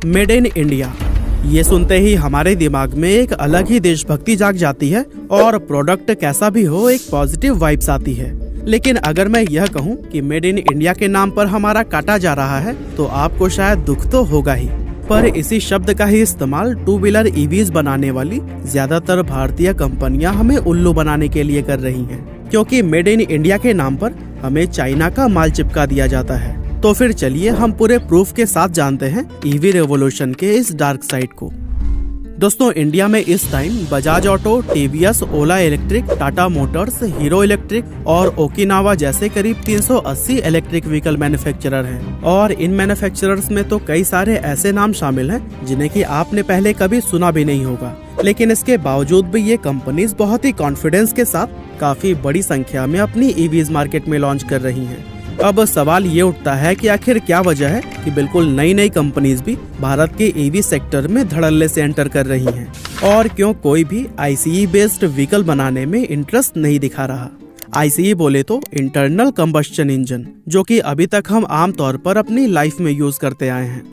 Made in India, ये सुनते ही हमारे दिमाग में एक अलग ही देशभक्ति जाग जाती है और प्रोडक्ट कैसा भी हो एक पॉजिटिव वाइब्स आती है। लेकिन अगर मैं यह कहूँ कि मेड इन इंडिया के नाम पर हमारा काटा जा रहा है तो आपको शायद दुख तो होगा ही। पर इसी शब्द का ही इस्तेमाल टू व्हीलर ईवीज बनाने वाली ज्यादातर भारतीय कंपनियां हमें उल्लू बनाने के लिए कर रही हैं, क्योंकि मेड इन इंडिया के नाम पर हमें चाइना का माल चिपका दिया जाता है। तो फिर चलिए हम पूरे प्रूफ के साथ जानते हैं ईवी रेवोल्यूशन के इस डार्क साइड को। दोस्तों, इंडिया में इस time Bajaj Auto, TVS, Ola Electric, Tata Motors, Hero Electric और ओकिनावा जैसे करीब 380 इलेक्ट्रिक व्हीकल मैन्युफैक्चरर हैं। और इन मैन्युफैक्चरर्स में तो कई सारे ऐसे नाम शामिल हैं जिन्हें कि आपने पहले कभी सुना भी नहीं होगा। लेकिन इसके बावजूद भी ये कंपनीज बहुत ही कॉन्फिडेंस के साथ काफी बड़ी संख्या में अपनी ईवीज मार्केट में लॉन्च कर रही हैं। अब सवाल ये उठता है कि आखिर क्या वजह है कि बिल्कुल नई नई कंपनीज भी भारत के ईवी सेक्टर में धड़ल्ले से एंटर कर रही हैं, और क्यों कोई भी आईसीई बेस्ड व्हीकल बनाने में इंटरेस्ट नहीं दिखा रहा। आईसीई बोले तो इंटरनल कंबस्शन इंजन, जो कि अभी तक हम आम तौर पर अपनी लाइफ में यूज करते आए हैं।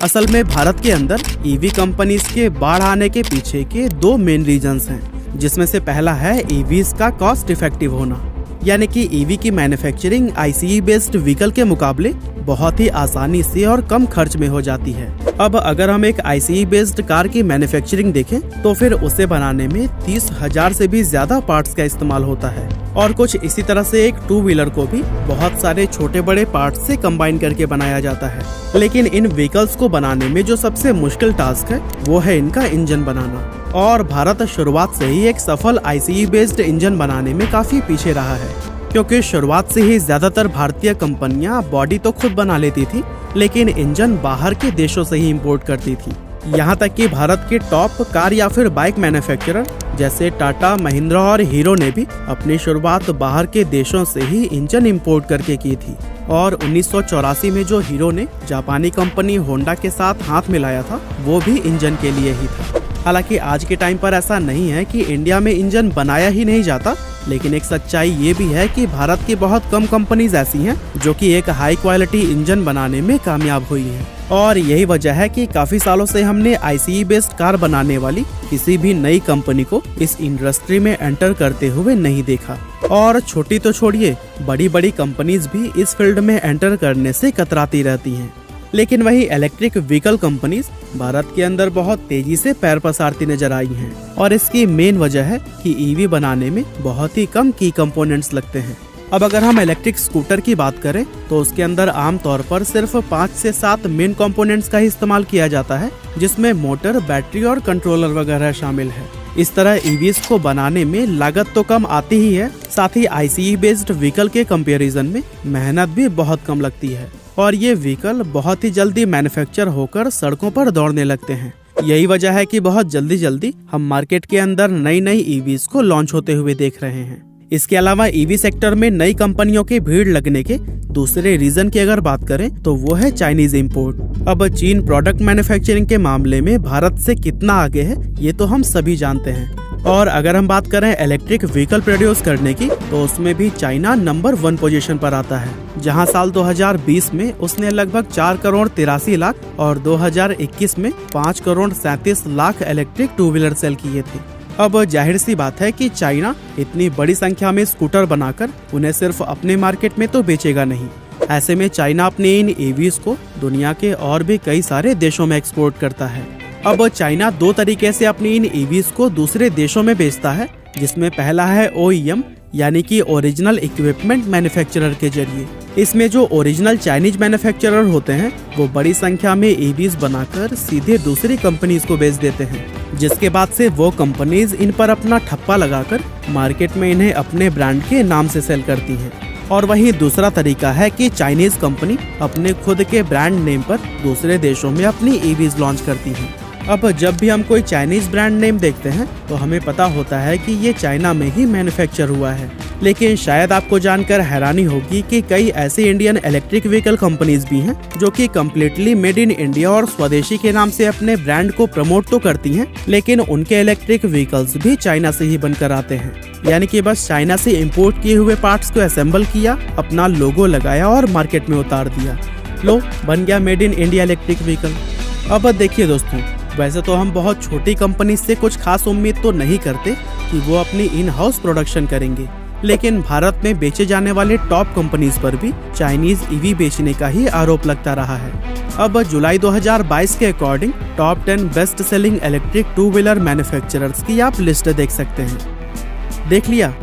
असल में भारत के अंदर ईवी कंपनीज के बाढ़ आने के पीछे के दो मेन रीजंस हैं, जिसमें से पहला है ईवीज का कॉस्ट इफेक्टिव होना, यानी कि ईवी की मैन्युफैक्चरिंग आईसीई बेस्ड व्हीकल के मुकाबले बहुत ही आसानी से और कम खर्च में हो जाती है। अब अगर हम एक आईसीई बेस्ड कार की मैन्युफैक्चरिंग देखें तो फिर उसे बनाने में 30,000 से भी ज्यादा पार्ट्स का इस्तेमाल होता है, और कुछ इसी तरह से एक टू व्हीलर को भी बहुत सारे छोटे बड़े पार्ट्स से कंबाइन करके बनाया जाता है। लेकिन इन व्हीकल्स को बनाने में जो सबसे मुश्किल टास्क है वो है इनका इंजन बनाना, और भारत शुरुआत से ही एक सफल आईसीई बेस्ड इंजन बनाने में काफी पीछे रहा है, क्योंकि शुरुआत से ही ज्यादातर भारतीय कंपनियां बॉडी तो खुद बना लेती थी, लेकिन इंजन बाहर के देशों से ही इंपोर्ट करती थी। यहाँ तक कि भारत के टॉप कार या फिर बाइक मैन्युफैक्चरर जैसे टाटा, महिंद्रा और हीरो ने भी अपनी शुरुआत बाहर के देशों से ही इंजन इंपोर्ट करके की थी। और 1984 में जो हीरो ने जापानी कंपनी होंडा के साथ हाथ मिलाया था वो भी इंजन के लिए ही था। हालांकि आज के टाइम पर ऐसा नहीं है कि इंडिया में इंजन बनाया ही नहीं जाता, लेकिन एक सच्चाई ये भी है कि भारत की बहुत कम कंपनीज ऐसी हैं जो कि एक हाई क्वालिटी इंजन बनाने में कामयाब हुई हैं। और यही वजह है कि काफी सालों से हमने आईसीई बेस्ड कार बनाने वाली किसी भी नई कंपनी को इस इंडस्ट्री में एंटर करते हुए नहीं देखा। और छोटी तो छोड़िए, बड़ी बड़ी कंपनीज भी इस फील्ड में एंटर करने से कतराती रहती हैं। लेकिन वही इलेक्ट्रिक व्हीकल कंपनीज भारत के अंदर बहुत तेजी से पैर पसारती नजर आई हैं, और इसकी मेन वजह है कि ईवी बनाने में बहुत ही कम की कंपोनेंट्स लगते हैं। अब अगर हम इलेक्ट्रिक स्कूटर की बात करें तो उसके अंदर आमतौर पर सिर्फ 5 से 7 मेन कंपोनेंट्स का ही इस्तेमाल किया जाता है, जिसमें मोटर, बैटरी और कंट्रोलर वगैरह शामिल है। इस तरह ईवीज को बनाने में लागत तो कम आती ही है, साथ ही आईसीई बेस्ड व्हीकल के कंपैरिजन में मेहनत भी बहुत कम लगती है, और ये व्हीकल बहुत ही जल्दी मैन्युफैक्चर होकर सड़कों पर दौड़ने लगते हैं। यही वजह है कि बहुत जल्दी हम मार्केट के अंदर नई नई ईवीज को लॉन्च होते हुए देख रहे हैं। इसके अलावा ईवी सेक्टर में नई कंपनियों की भीड़ लगने के दूसरे रीजन की अगर बात करें तो वो है चाइनीज इंपोर्ट। अब चीन प्रोडक्ट मैन्युफैक्चरिंग के मामले में भारत से कितना आगे है ये तो हम सभी जानते हैं। और अगर हम बात करें इलेक्ट्रिक व्हीकल प्रोड्यूस करने की तो उसमें भी चाइना नंबर 1 पोजीशन पर आता है, जहां साल 2020 में उसने लगभग 4 करोड़ 83 लाख और 2021 में 5 crore 37 lakh electric two wheeler sale किए थे। अब जाहिर सी बात है कि चाइना इतनी बड़ी संख्या में स्कूटर बनाकर उन्हें सिर्फ अपने मार्केट में तो बेचेगा नहीं। ऐसे में चाइना अपने इन ईवीज को दुनिया के और भी कई सारे देशों में एक्सपोर्ट करता है। अब चाइना 2 तरीके से अपनी इन ईवीज को दूसरे देशों में बेचता है, जिसमें पहला है OEM यानी कि ओरिजिनल इक्विपमेंट मैन्युफैक्चरर के जरिए। इसमें जो ओरिजिनल चाइनीज मैन्युफैक्चरर होते हैं वो बड़ी संख्या में ईवीज बनाकर सीधे दूसरी कंपनीज को बेच देते हैं, जिसके बाद से वो कंपनीज इन पर अपना ठप्पा लगाकर मार्केट में इन्हें अपने ब्रांड के नाम से सेल करती हैं। और वहीं दूसरा तरीका है कि चाइनीज कंपनी अपने खुद के ब्रांड नेम पर दूसरे देशों में अपनी ईवीज लॉन्च करती हैं। अब जब भी हम कोई चाइनीज ब्रांड नेम देखते हैं तो हमें पता होता है कि ये चाइना में ही मैन्युफैक्चर हुआ है। लेकिन शायद आपको जानकर हैरानी होगी कि कई ऐसे इंडियन इलेक्ट्रिक व्हीकल कंपनीज भी हैं जो कि कम्प्लीटली मेड इन इंडिया और स्वदेशी के नाम से अपने ब्रांड को प्रमोट तो करती हैं, लेकिन उनके इलेक्ट्रिक व्हीकल्स भी चाइना से ही बनकर आते हैं। यानी कि बस चाइना से इंपोर्ट किए हुए पार्ट्स को असेंबल किया, अपना लोगो लगाया और मार्केट में उतार दिया। लो, बन गया made in India electric vehicle. अब देखिए दोस्तों, वैसे तो हम बहुत छोटी कंपनी से कुछ खास उम्मीद तो नहीं करते कि वो अपनी इन हाउस प्रोडक्शन करेंगे, लेकिन भारत में बेचे जाने वाले टॉप कंपनीज पर भी चाइनीज ईवी बेचने का ही आरोप लगता रहा है। अब जुलाई 2022 के according top 10 best selling electric two wheeler manufacturers की आप लिस्ट देख सकते हैं। देख लिया।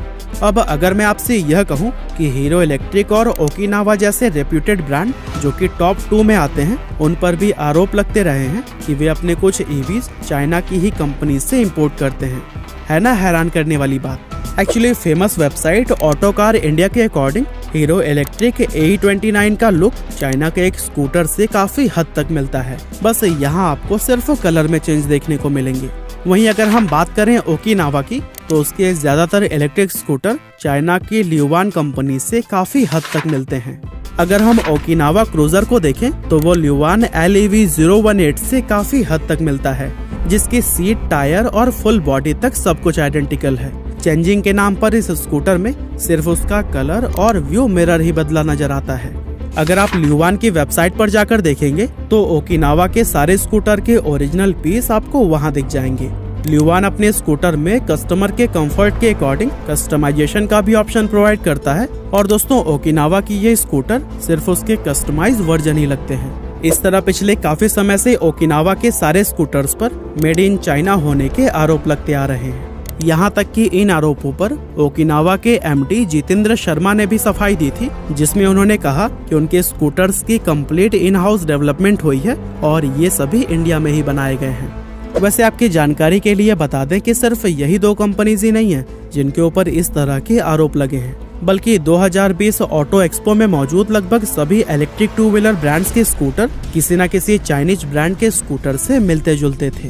अब अगर मैं आपसे यह कहूं कि हीरो इलेक्ट्रिक और ओकिनावा जैसे रेप्यूटेड ब्रांड जो कि टॉप 2 में आते हैं, उन पर भी आरोप लगते रहे हैं कि वे अपने कुछ ईवीज चाइना की ही कंपनी से इंपोर्ट करते हैं, है ना हैरान करने वाली बात। Actually famous website auto car India के अकॉर्डिंग हीरो इलेक्ट्रिक AE29 का लुक चाइना के एक स्कूटर से काफी हद तक मिलता है, बस यहाँ आपको सिर्फ कलर में चेंज देखने को मिलेंगे। वहीं अगर हम बात करें ओकिनावा की, तो उसके ज्यादातर इलेक्ट्रिक स्कूटर चाइना की ल्यूवान कंपनी से काफी हद तक मिलते हैं। अगर हम ओकिनावा क्रूजर को देखें तो वो ल्यूवान LEV018 से काफी हद तक मिलता है, जिसकी सीट, टायर और फुल बॉडी तक सब कुछ आइडेंटिकल है। चेंजिंग के नाम पर इस स्कूटर में सिर्फ उसका कलर और व्यू मिरर ही बदला नजर आता है। अगर आप ल्यूवान की वेबसाइट पर जाकर देखेंगे तो ओकिनावा के सारे स्कूटर के ओरिजिनल पीस आपको वहां दिख जाएंगे। ल्यूवान अपने स्कूटर में कस्टमर के कंफर्ट के अकॉर्डिंग कस्टमाइजेशन का भी ऑप्शन प्रोवाइड करता है, और दोस्तों ओकिनावा की ये स्कूटर सिर्फ उसके कस्टमाइज वर्जन ही लगते हैं। इस तरह पिछले काफी समय से ओकिनावा के सारे स्कूटर्स पर मेड इन चाइना होने के आरोप लगते आ रहे हैं। यहाँ तक कि इन आरोपों पर ओकिनावा के MD जितेंद्र शर्मा ने भी सफाई दी थी, जिसमें उन्होंने कहा कि उनके स्कूटर्स की कंप्लीट इन हाउस डेवलपमेंट हुई है और ये सभी इंडिया में ही बनाए गए हैं। वैसे आपकी जानकारी के लिए बता दें कि सिर्फ यही 2 कंपनीज ही नहीं है जिनके ऊपर इस तरह के आरोप लगे हैं, बल्कि 2020 ऑटो एक्सपो में मौजूद लगभग सभी इलेक्ट्रिक टू व्हीलर ब्रांड्स के स्कूटर किसी न किसी चाइनीज ब्रांड के स्कूटर से मिलते जुलते थे।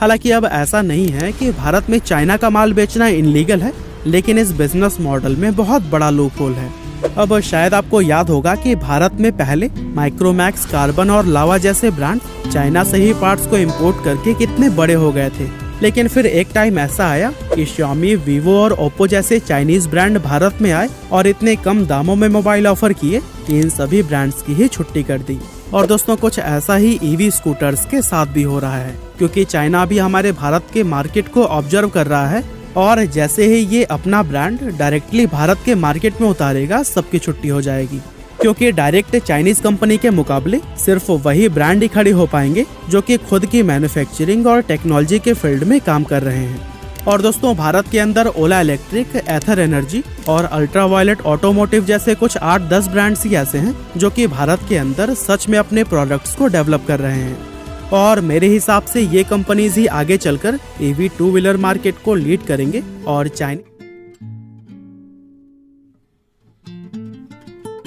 हालांकि अब ऐसा नहीं है कि भारत में चाइना का माल बेचना इनलीगल है, लेकिन इस बिजनेस मॉडल में बहुत बड़ा लूपहोल है। अब शायद आपको याद होगा कि भारत में पहले माइक्रोमैक्स, कार्बन और लावा जैसे ब्रांड चाइना से ही पार्ट्स को इंपोर्ट करके कितने बड़े हो गए थे, लेकिन फिर एक टाइम ऐसा आया कि Xiaomi, Vivo और Oppo जैसे चाइनीज ब्रांड भारत में आए और इतने कम दामों में मोबाइल ऑफर किए कि इन सभी ब्रांड्स की ही छुट्टी कर दी। और दोस्तों कुछ ऐसा ही ईवी स्कूटर्स के साथ भी हो रहा है, क्योंकि चाइना भी हमारे भारत के मार्केट को ऑब्जर्व कर रहा है, और जैसे ही ये अपना ब्रांड डायरेक्टली भारत के मार्केट में उतारेगा, सबकी छुट्टी हो जाएगी। क्योंकि डायरेक्ट चाइनीज कंपनी के मुकाबले सिर्फ वही ब्रांड ही खड़े हो पाएंगे जो कि खुद की मैन्युफैक्चरिंग और टेक्नोलॉजी के फील्ड में काम कर रहे हैं। और दोस्तों भारत के अंदर ओला इलेक्ट्रिक, एथर एनर्जी और अल्ट्रावायलेट ऑटोमोटिव जैसे कुछ 8-10 ब्रांड्स ही ऐसे हैं जो कि भारत के अंदर सच में अपने प्रोडक्ट्स को डेवलप कर रहे हैं। और मेरे हिसाब से ये कंपनीज ही आगे चलकर EV टू व्हीलर मार्केट को लीड करेंगे और चाइना